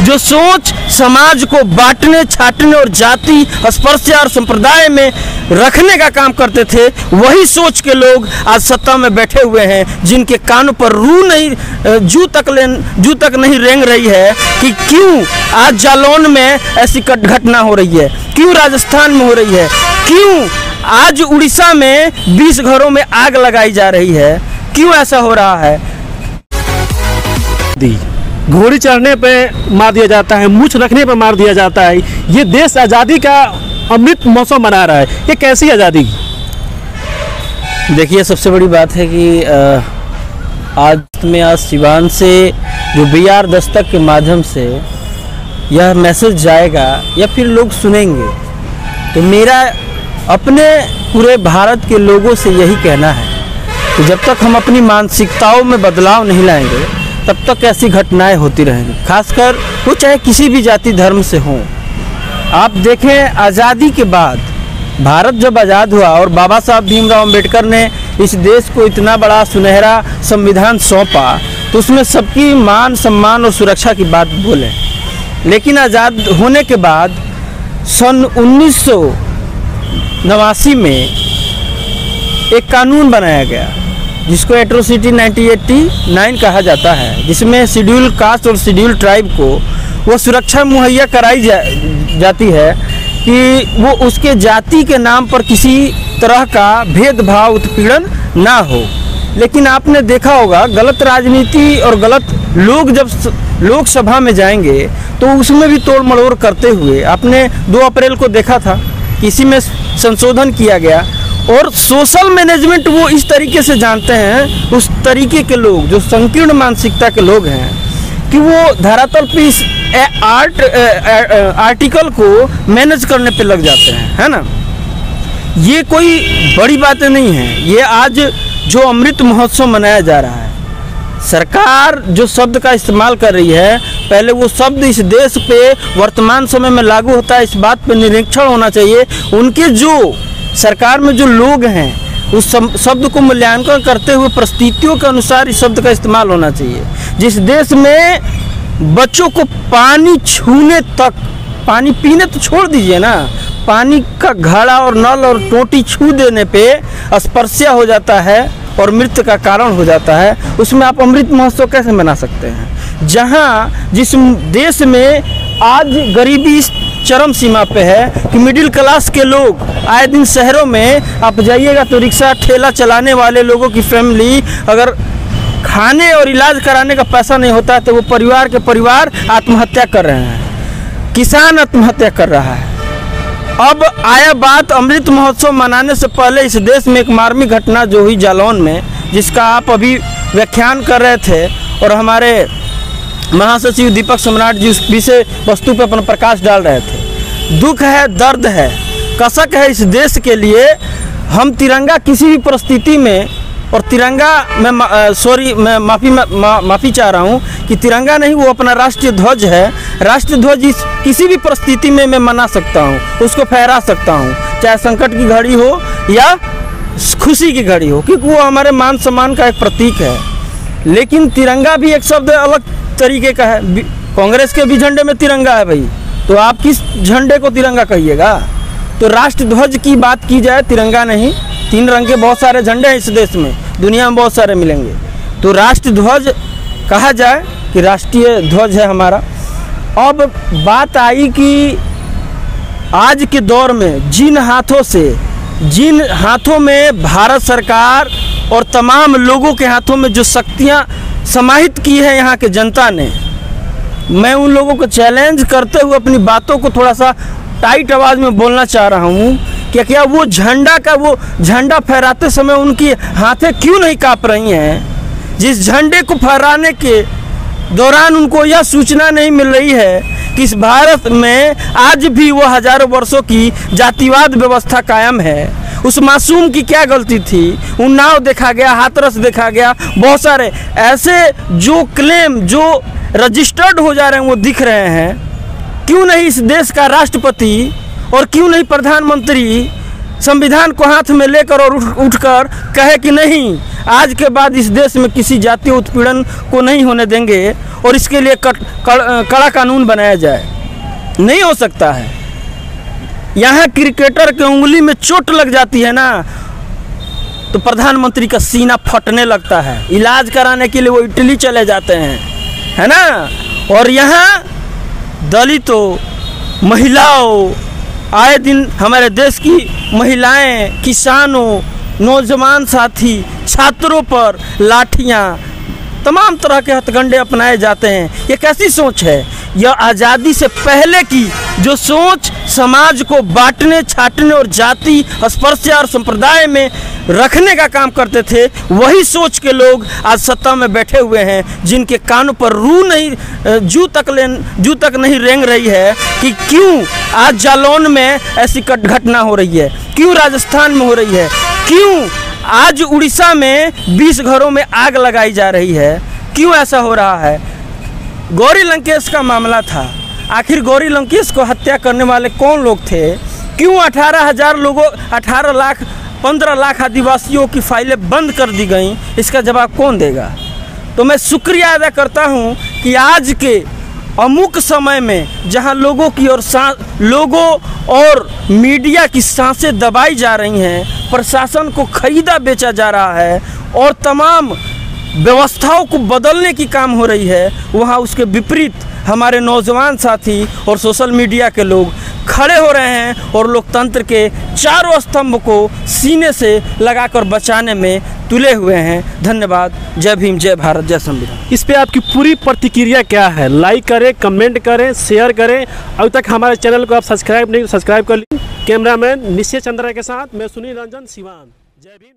जो सोच समाज को बांटने, छाटने और जाति, स्पर्श और संप्रदाय में रखने का काम करते थे, वही सोच के लोग आज सत्ता में बैठे हुए हैं, जिनके कानों पर जू तक नहीं रेंग रही है कि क्यों आज जालौन में ऐसी घटना हो रही है, क्यों राजस्थान में हो रही है, क्यों आज उड़ीसा में 20 घरों में आग लगाई जा रही है, क्यों ऐसा हो रहा है। घोड़ी चढ़ने पे मार दिया जाता है, मूछ रखने पे मार दिया जाता है। ये देश आज़ादी का अमृत महोत्सव मना रहा है, ये कैसी आज़ादी? देखिए, सबसे बड़ी बात है कि आज सिवान से जो BR दस्तक के माध्यम से यह मैसेज जाएगा या फिर लोग सुनेंगे, तो मेरा अपने पूरे भारत के लोगों से यही कहना है कि जब तक हम अपनी मानसिकताओं में बदलाव नहीं लाएंगे, तब तक ऐसी घटनाएं होती रहेंगी, खासकर वो चाहे किसी भी जाति धर्म से हों। आप देखें, आज़ादी के बाद भारत जब आज़ाद हुआ और बाबा साहब भीमराव अंबेडकर ने इस देश को इतना बड़ा सुनहरा संविधान सौंपा, तो उसमें सबकी मान, सम्मान और सुरक्षा की बात बोले। लेकिन आज़ाद होने के बाद सन 1989 में एक कानून बनाया गया जिसको एट्रोसिटी 1989 कहा जाता है, जिसमें शेड्यूल कास्ट और शेड्यूल ट्राइब को वो सुरक्षा मुहैया कराई जाती है कि वो उसके जाति के नाम पर किसी तरह का भेदभाव, उत्पीड़न ना हो। लेकिन आपने देखा होगा, गलत राजनीति और गलत लोग जब लोकसभा में जाएंगे तो उसमें भी तोड़ मड़ोड़ करते हुए आपने 2 अप्रैल को देखा था, इसी में संशोधन किया गया। और सोशल मैनेजमेंट वो इस तरीके से जानते हैं, उस तरीके के लोग जो संकीर्ण मानसिकता के लोग हैं, कि वो धरातल पे इस आर्टिकल को मैनेज करने पे लग जाते हैं, है ना। ये कोई बड़ी बातें नहीं है। ये आज जो अमृत महोत्सव मनाया जा रहा है, सरकार जो शब्द का इस्तेमाल कर रही है, पहले वो शब्द इस देश पे वर्तमान समय में लागू होता है, इस बात पे निरीक्षण होना चाहिए। उनके जो सरकार में जो लोग हैं, उस शब्द को मूल्यांकन करते हुए परिस्थितियों के अनुसार इस शब्द का इस्तेमाल होना चाहिए। जिस देश में बच्चों को पानी छूने तक, पानी पीने तो छोड़ दीजिए ना, पानी का घड़ा और नल और टोटी छू देने पे स्पर्शा हो जाता है और मृत्यु का कारण हो जाता है, उसमें आप अमृत महोत्सव कैसे मना सकते हैं? जहां जिस देश में आज गरीबी इस चरम सीमा पे है कि मिडिल क्लास के लोग आए दिन शहरों में आप जाइएगा तो रिक्शा ठेला चलाने वाले लोगों की फैमिली, अगर खाने और इलाज कराने का पैसा नहीं होता तो वो परिवार के परिवार आत्महत्या कर रहे हैं, किसान आत्महत्या कर रहा है। अब आया बात अमृत महोत्सव मनाने से पहले इस देश में एक मार्मिक घटना जो हुई जालौन में, जिसका आप अभी व्याख्यान कर रहे थे और हमारे महासचिव दीपक सम्राट जी उस विषय वस्तु पर अपना प्रकाश डाल रहे थे। दुख है, दर्द है, कसक है इस देश के लिए। हम तिरंगा किसी भी परिस्थिति में, और तिरंगा मैं माफ़ी चाह रहा हूँ कि तिरंगा नहीं, वो अपना राष्ट्रीय ध्वज है। राष्ट्रीय ध्वज इस किसी भी परिस्थिति में मैं मना सकता हूँ, उसको फहरा सकता हूँ, चाहे संकट की घड़ी हो या खुशी की घड़ी हो, क्योंकि वो हमारे मान सम्मान का एक प्रतीक है। लेकिन तिरंगा भी एक शब्द अलग तरीके का है। कांग्रेस के भी झंडे में तिरंगा है भाई, तो आप किस झंडे को तिरंगा कहिएगा? तो राष्ट्र ध्वज की बात की जाए, तिरंगा नहीं। 3 रंग के बहुत सारे झंडे हैं इस देश में, दुनिया में बहुत सारे मिलेंगे, तो राष्ट्र ध्वज कहा जाए कि राष्ट्रीय ध्वज है हमारा। अब बात आई कि आज के दौर में जिन हाथों में भारत सरकार और तमाम लोगों के हाथों में जो शक्तियां समाहित की है यहाँ के जनता ने, मैं उन लोगों को चैलेंज करते हुए अपनी बातों को थोड़ा सा टाइट आवाज़ में बोलना चाह रहा हूँ कि क्या वो झंडा फहराते समय उनकी हाथें क्यों नहीं काँप रही हैं? जिस झंडे को फहराने के दौरान उनको यह सूचना नहीं मिल रही है कि इस भारत में आज भी वो हजारों वर्षों की जातिवाद व्यवस्था कायम है। उस मासूम की क्या गलती थी? उन्नाव देखा गया, हाथरस देखा गया, बहुत सारे ऐसे जो क्लेम जो रजिस्टर्ड हो जा रहे हैं वो दिख रहे हैं। क्यों नहीं इस देश का राष्ट्रपति और क्यों नहीं प्रधानमंत्री संविधान को हाथ में लेकर और उठकर कहे कि नहीं, आज के बाद इस देश में किसी जातीय उत्पीड़न को नहीं होने देंगे और इसके लिए कड़ा कानून बनाया जाए। नहीं हो सकता है। यहाँ क्रिकेटर के उंगली में चोट लग जाती है ना, तो प्रधानमंत्री का सीना फटने लगता है। इलाज कराने के लिए वो इटली चले जाते हैं, है ना। और यहाँ दलितों, महिलाओं, आए दिन हमारे देश की महिलाएं, किसानों, नौजवान साथी, छात्रों पर लाठियाँ, तमाम तरह के हथकंडे अपनाए जाते हैं। ये कैसी सोच है? यह आज़ादी से पहले की जो सोच समाज को बांटने, छाटने और जाति, स्पर्श और संप्रदाय में रखने का काम करते थे, वही सोच के लोग आज सत्ता में बैठे हुए हैं, जिनके कानों पर जू तक नहीं रेंग रही है कि क्यों आज जालौन में ऐसी घटना हो रही है, क्यों राजस्थान में हो रही है, क्यों आज उड़ीसा में 20 घरों में आग लगाई जा रही है, क्यों ऐसा हो रहा है। गौरी लंकेश का मामला था, आखिर गौरी लंकेश को हत्या करने वाले कौन लोग थे? क्यों 18,000 लोगों, 18 लाख 15 लाख आदिवासियों की फाइलें बंद कर दी गई? इसका जवाब कौन देगा? तो मैं शुक्रिया अदा करता हूं कि आज के अमुक समय में जहां लोगों और मीडिया की सांसें दबाई जा रही हैं, प्रशासन को खरीदा बेचा जा रहा है और तमाम व्यवस्थाओं को बदलने की काम हो रही है, वहाँ उसके विपरीत हमारे नौजवान साथी और सोशल मीडिया के लोग खड़े हो रहे हैं और लोकतंत्र के चारों स्तंभ को सीने से लगाकर बचाने में तुले हुए हैं। धन्यवाद। जय भीम, जय भारत, जय संविधान। इस पे आपकी पूरी प्रतिक्रिया क्या है? लाइक करें, कमेंट करें, शेयर करें। अभी तक हमारे चैनल को आप सब्सक्राइब नहीं, सब्सक्राइब कर लीजिए। कैमरामैन निश्चय चंद्रा के साथ मैं सुनील रंजन सिवान। जय भीम।